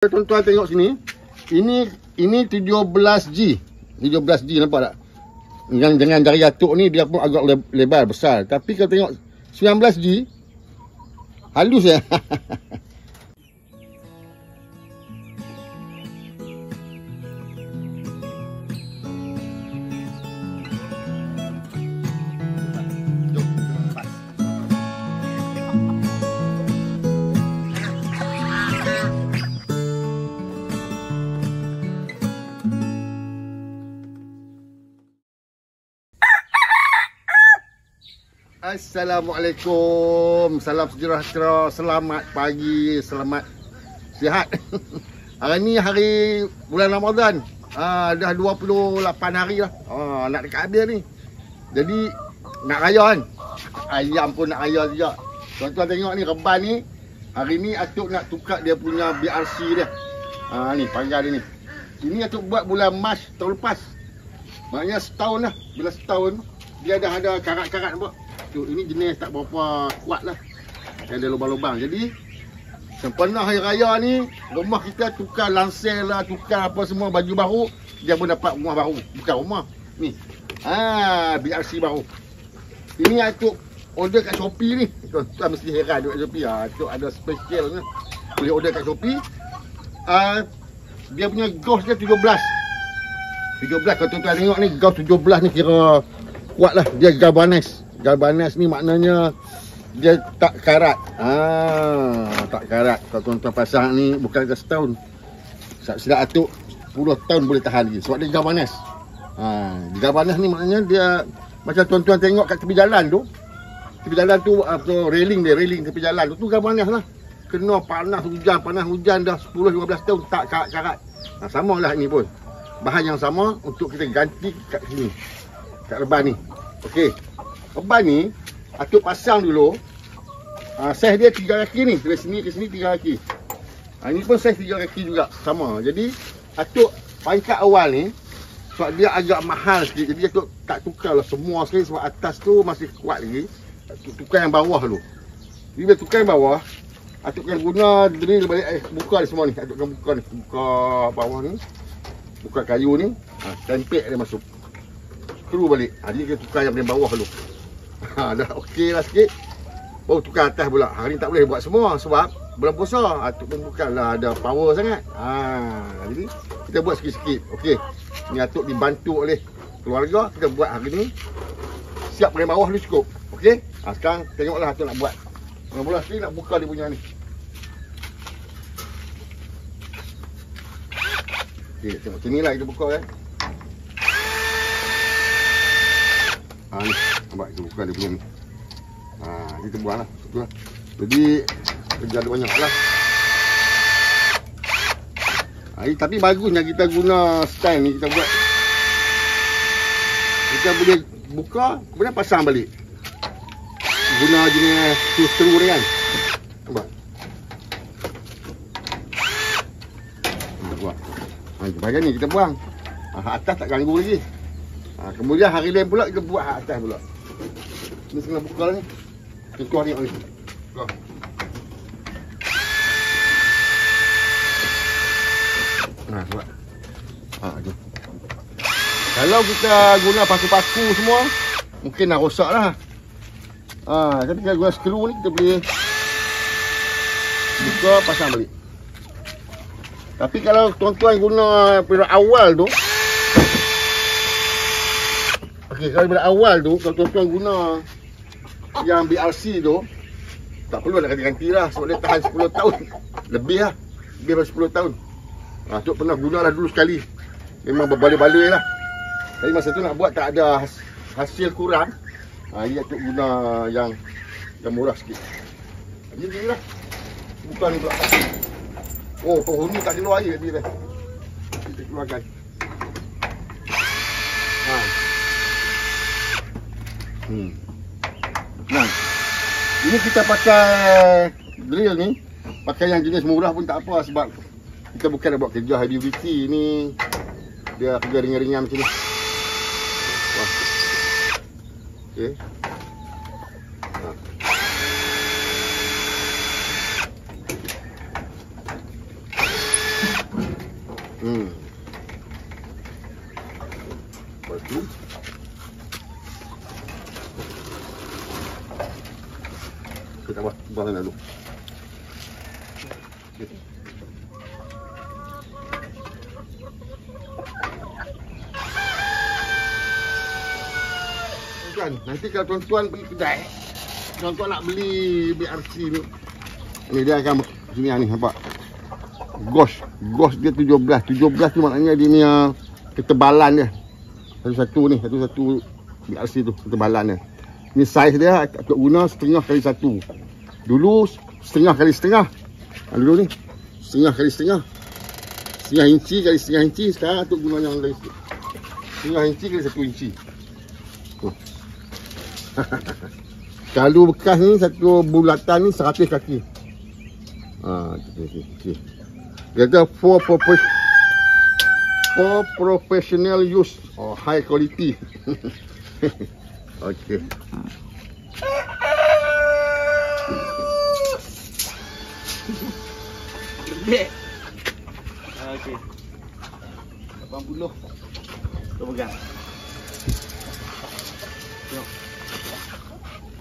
Tuan-tuan tengok sini. Ini 17G. 17G nampak tak? Dengan jari atuk ni dia pun agak lebar besar. Tapi kalau tengok 19G halus ya. Assalamualaikum. Salam sejahtera. Selamat pagi. Selamat sihat. Hari ni hari bulan Ramadan. Dah 28 hari lah. Nak dekat habis ni. Jadi nak raya kan. Ayam pun nak raya juga. Tuan-tuan tengok ni reban ni. Hari ni atuk nak tukar dia punya BRC dia. Ni panggal dia ni. Ini atuk buat bulan Mac tahun lepas. Maknanya setahun lah. Bila setahun dia dah ada karat-karat nampak. Ini jenis tak berapa kuat lah. Yang ada lubang-lubang. Jadi sempena hari raya ni, rumah kita tukar lansel lah, tukar apa semua, baju baru. Dia pun dapat rumah baru. Bukan rumah. Ni. BRC baru. Ini atuk order kat Shopee ni. Tuan-tuan mesti heran duduk kat Shopee. Atuk ada special ni. Boleh order kat Shopee. Dia punya gauge dia 17. 17 kalau tuan-tuan tengok ni, gauge 17 ni kira kuat lah. Dia galvanized. Galvanized ni maknanya dia tak karat. Tak karat. Kalau tuan-tuan pasang ni bukan ke setahun. Sedap atuk 10 tahun boleh tahan lagi. Sebab dia galvanized. Galvanized ni maknanya dia macam tuan-tuan tengok kat tepi jalan tu. Tepi jalan tu railing dia, railing tepi jalan tu galvanized lah. Kena panas hujan dah 10-15 tahun tak karat-karat. Samalah ni pun. Bahan yang sama untuk kita ganti kat sini. Kat reban ni. Okey. Reban ni atuk pasang dulu. Saiz dia 3 kaki ni. Dari sini ke sini 3 kaki. Ini pun saiz 3 kaki juga. Sama. Jadi atuk pangkat awal ni, sebab dia agak mahal sikit, jadi atuk tak tukar lah semua sekali. Sebab atas tu masih kuat lagi. Atuk tukar yang bawah dulu. Jadi bila tukar yang bawah, atuk akan guna drill balik. Buka ni semua ni. Atuk akan buka ni. Buka bawah ni. Buka kayu ni. Tempek dia masuk. Skru balik. Jadi kita tukar yang paling bawah dulu. Dah okey lah sikit. Baru tukar atas pula. Hari ni tak boleh buat semua sebab bulan puasa. Atuk pun bukanlah ada power sangat. Jadi kita buat sikit-sikit. Okey. Ni atuk dibantu oleh keluarga. Kita buat hari ni. Siap paling bawah ni cukup. Okey. Sekarang tengoklah atuk nak buat. Mula-mula sekali nak buka dia punya ni. Okey, tengok macam ni lah kita buka kan. Ni. Nampak kita buka dia punya ni. Kita buang lah. Jadi kerja ada banyak lah. Tapi bagusnya kita guna style ni. Kita buat, kita boleh buka kemudian pasang balik. Guna jenis screw ni kan. Nampak. Buang. Bahagian ni kita buang. Atas tak ganggu lagi. Kemudian hari lain pula kita buat atas pula. Ni kena buka ni. Kita keluar tengok ni. Buka. Buat. Tu. Kalau kita guna paku-paku semua, mungkin nak rosak lah. Tapi kalau guna skru ni, kita boleh buka, pasang balik. Tapi kalau tuan-tuan guna period awal tu, kalau daripada awal tu, kalau tuan-tuan guna yang BRC tu, tak perlu nak ganti-ganti lah. Sebab dia tahan 10 tahun. Lebih lah. Lebih daripada 10 tahun. Atuk pernah guna lah dulu sekali. Memang berbaloi-baloi lah. Tapi masa tu nak buat tak ada hasil kurang. Jadi atuk guna yang murah sikit. Jadi ni lah. Buka ni pula. Penghuni tak keluar air tadi. Kita keluarkan. Ini kita pakai drill ni. Pakai yang jenis murah pun tak apa. Sebab kita bukan nak buat kerja heavy duty ni. Dia kerja ringan-ringan macam ni. Okey. Lepas tu kita tambah bahan dulu. Okay. Nanti kalau tuan-tuan pergi kedai, tuan-tuan nak beli BRC ni, ni dia akan sini ni, nampak? Gauge dia 17 tu maknanya dia punya ketebalan dia. Satu BRC tu ketebalan dia. Ni saiz dia aku guna 1/2x1. Dulu 1/2x1. Dulu ni 1/2x1. 1/2 inci kali 1/2 inci. Sekarang aku guna yang lain. 1/2 inci kali 1 inci. Kalau bekas ni satu bulatan ni 100 kaki. Okey. Dia for professional use or high quality. Okey. Okey. 80. Kau pegang. Tengok.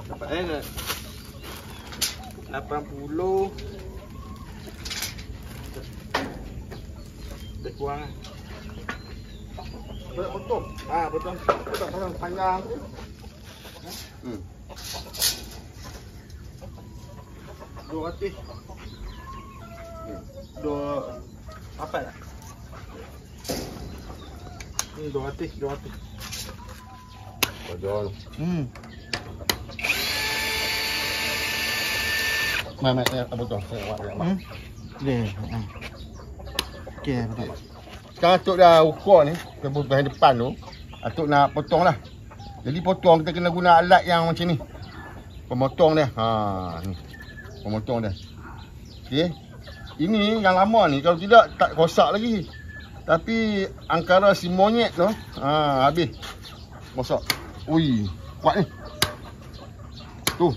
Dapat 80. Dah kurang lah. Boleh potong. Potong. Potong panjang tu. 200. Apa tak? Ni 200. Potong. Mana potong? Dia. Okey, betul. Sekarang Atuk dah ukur ni, ke bahagian depan tu, Atuk nak potong lah. Jadi potong kita kena guna alat yang macam ni. Pemotong dia. Ni. Pemotong dia. Okey. Ini yang lama ni, kalau tidak tak rosak lagi. Tapi angkara si monyet tu, habis. Rosak. Ui, kuat ni. Tu.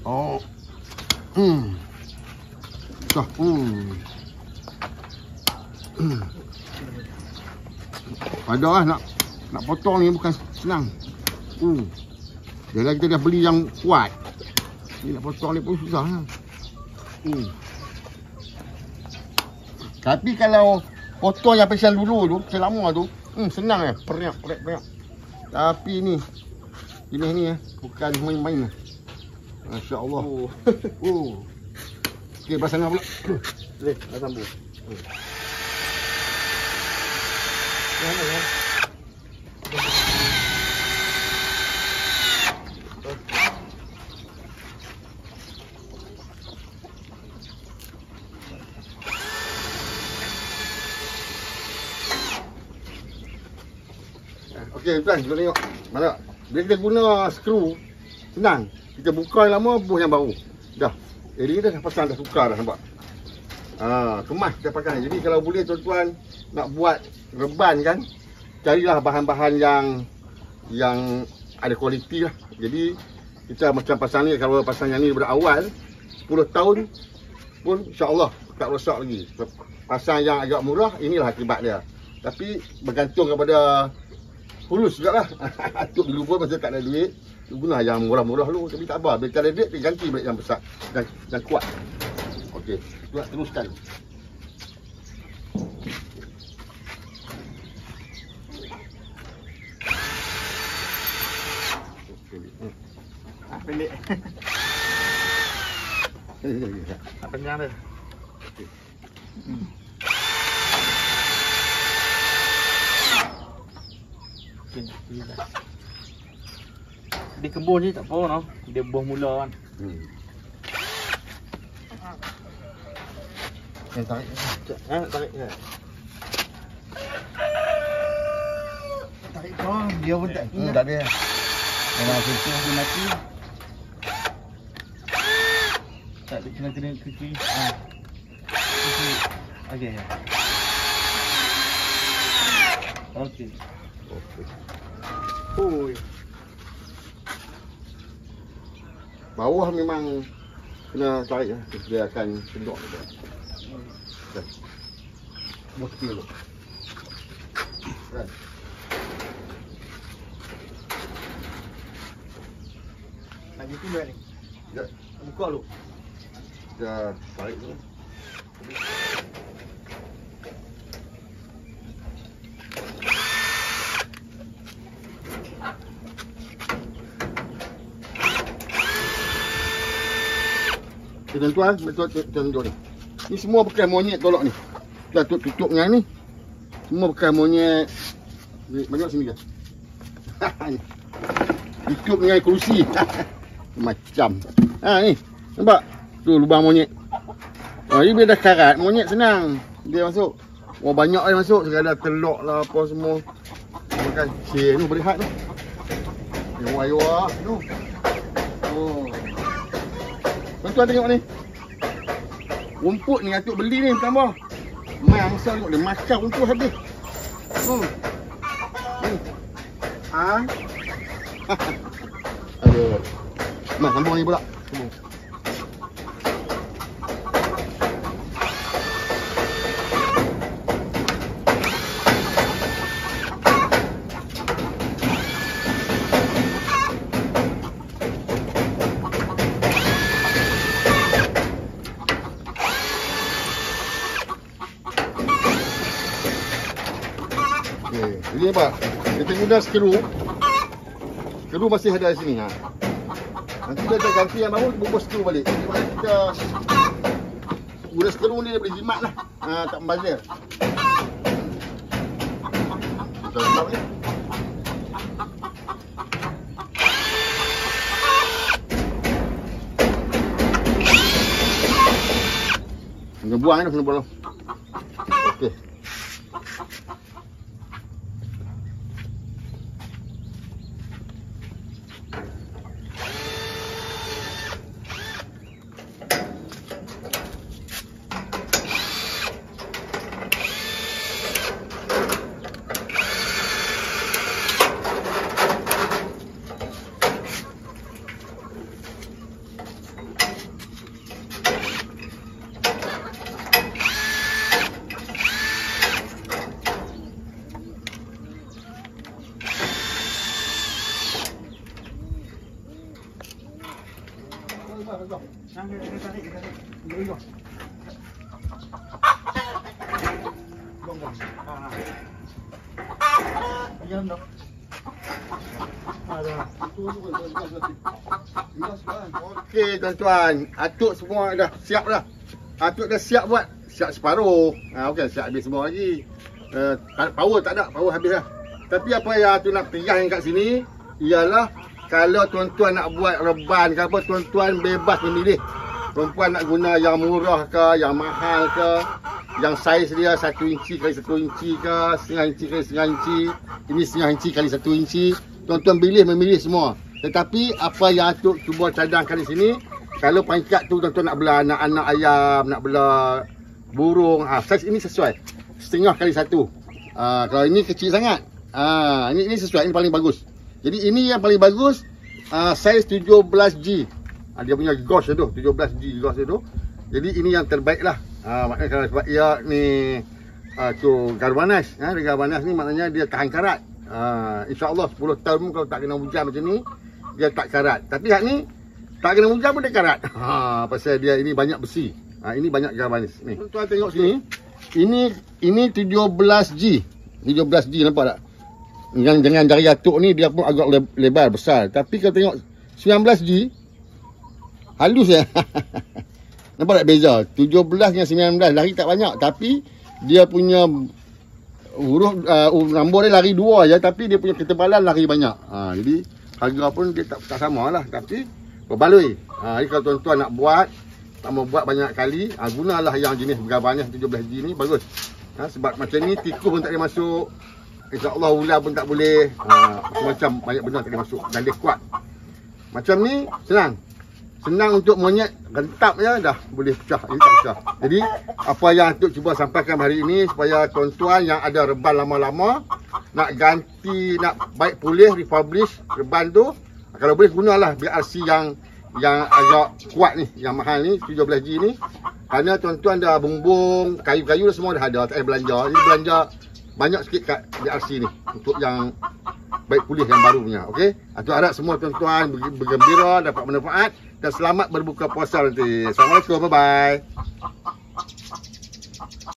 Oh. Dah. Ada lah nak potong ni bukan senang. Dia kita dah beli yang kuat. Ni nak potong ni pun susah lah. Tapi kalau potong yang pesan dulu tu, pesan lama tu, senang ya, periak. Tapi ni jenis ni bukan main-main lah. Masya-Allah. Okey, pasang pula. Boleh, dah sambung. Okey, tuan, kita tengok. Mana? Bila kita guna skru, senang. Kita buka yang lama, buh yang baru. Dah. Jadi kita dah pasang, dah tukar dah, nampak? Kemas kita pakai. Jadi kalau boleh tuan-tuan nak buat reban kan, carilah bahan-bahan yang ada kualiti lah. Jadi kita macam pasang ni, kalau pasang yang ni daripada awal 10 tahun pun insya-Allah tak rosak lagi. Pasang yang agak murah, inilah akibat dia. Tapi bergantung kepada fulus jugalah. Atuk dulu pun masa tak ada duit, guna yang murah-murah dulu. Tapi tak apa, bila tak ada duit, dia ganti balik yang besar dan kuat. Okey, kita teruskan. Pendek. Panjang dia. Di kebun je tak apa no. Dia buah mula kan. Tarik. Tarik je. Tarik kau, dia pun tak ada. Kalau kucing dia mati. Tak ada kena ke kiri. Okey. Okey. Oi. Bawah memang kena tarik lah. Dia akan sedok. Mesti dulu. Kan. Lagi tu ni. Ya, Buka dulu. kita tarik dulu. Tuan-tuan, betul tuan-tuan ni. Ni semua bekas monyet tolak ni. Kita tutup dengan ni. Semua bekas monyet. Ni banyak sini ke? Tutup dengan kerusi. Macam. Ha ni. Nampak? Tu lubang monyet. Ni bila dah karat, monyet senang. Dia masuk. Oh banyak dia masuk. Sekadar telok lah apa semua. Makan. Cik ni berehat ni. Wah-wah. Tu. Oh. Tuan-tuan tengok ni. Rumput ni Atuk beli ni tambah. Mangsa tengok dia makan rumput habis. Ha? Aduh. Mas sambung ni pula. Sambung. Ini apa? Kita guna skru. Skru masih ada di sini. Ha. Nanti kita ganti yang baru, bungkus skru balik. Jadi mana kita guna skru ni dia boleh jimat lah. Ha, tak membazir. Kita letak ni. Kena buang ni, kena buang. Okey. Okey tuan-tuan, Atuk semua dah siap dah. Atuk dah siap buat. Siap separuh. Okey, siap habis semua lagi. Power tak ada, power habis dah. Tapi apa yang Atuk nak pegang kat sini ialah kalau tuan-tuan nak buat reban ke apa, tuan-tuan bebas memilih. Perempuan nak guna yang murah ke, yang mahal ke, yang saiz dia 1 inci kali 1 inci ke, setengah inci kali setengah inci, ini setengah inci kali 1 inci. Tuan-tuan memilih semua. Tetapi apa yang Atuk cuba cadangkan di sini, kalau pangkat tu tuan-tuan nak belah anak-anak ayam, nak belah burung, saiz ini sesuai. Setengah kali 1. Kalau ini kecil sangat. Ini sesuai, ini paling bagus. Jadi ini yang paling bagus, saiz 17G. Dia punya gauge tu, 17G gauge tu. Jadi ini yang terbaik lah. Maknanya kalau sebab ia ni tu galvanis. Galvanis ni maknanya dia tahan karat. InsyaAllah 10 tahun pun kalau tak kena hujan macam ni, dia tak karat. Tapi hak ni tak kena hujan pun dia karat. Pasal dia ini banyak besi. Ini banyak galvanis ni. Tuan tengok sini. Ini 17G. 17G nampak tak? Yang dengan jari Atuk ni dia pun agak lebar besar. Tapi kalau tengok 19G halus ya. Nampak tak beza? 17 dengan 19 lari tak banyak, tapi dia punya huruf nombor dia lari 2 je, tapi dia punya ketebalan lari banyak. Jadi harga pun dia tak sama lah, tapi berbaloi. Jadi kalau tuan-tuan nak buat, tak mau buat banyak kali, gunalah yang jenis galvanis 17G ni, bagus. Sebab macam ni tikus pun tak boleh masuk, InsyaAllah ular pun tak boleh, macam-macam banyak benda tak boleh masuk dan dia kuat. Macam ni senang. Senang untuk monyet, rentap je dah boleh pecah. Ini tak pecah. Jadi apa yang Atuk cuba sampaikan hari ini, supaya tuan-tuan yang ada reban lama-lama nak ganti, nak baik pulih, republish reban tu, kalau boleh gunalah BRC yang agak kuat ni, yang mahal ni, 17G ni. Kerana tuan-tuan dah bumbung, kayu-kayu dah semua dah ada, tak payah belanja. Jadi belanja banyak sikit kat DRC ni untuk yang baik pulih yang baru punya. Okey. Aku harap semua tuan-tuan bergembira, dapat manfaat dan selamat berbuka puasa nanti. Assalamualaikum, bye-bye.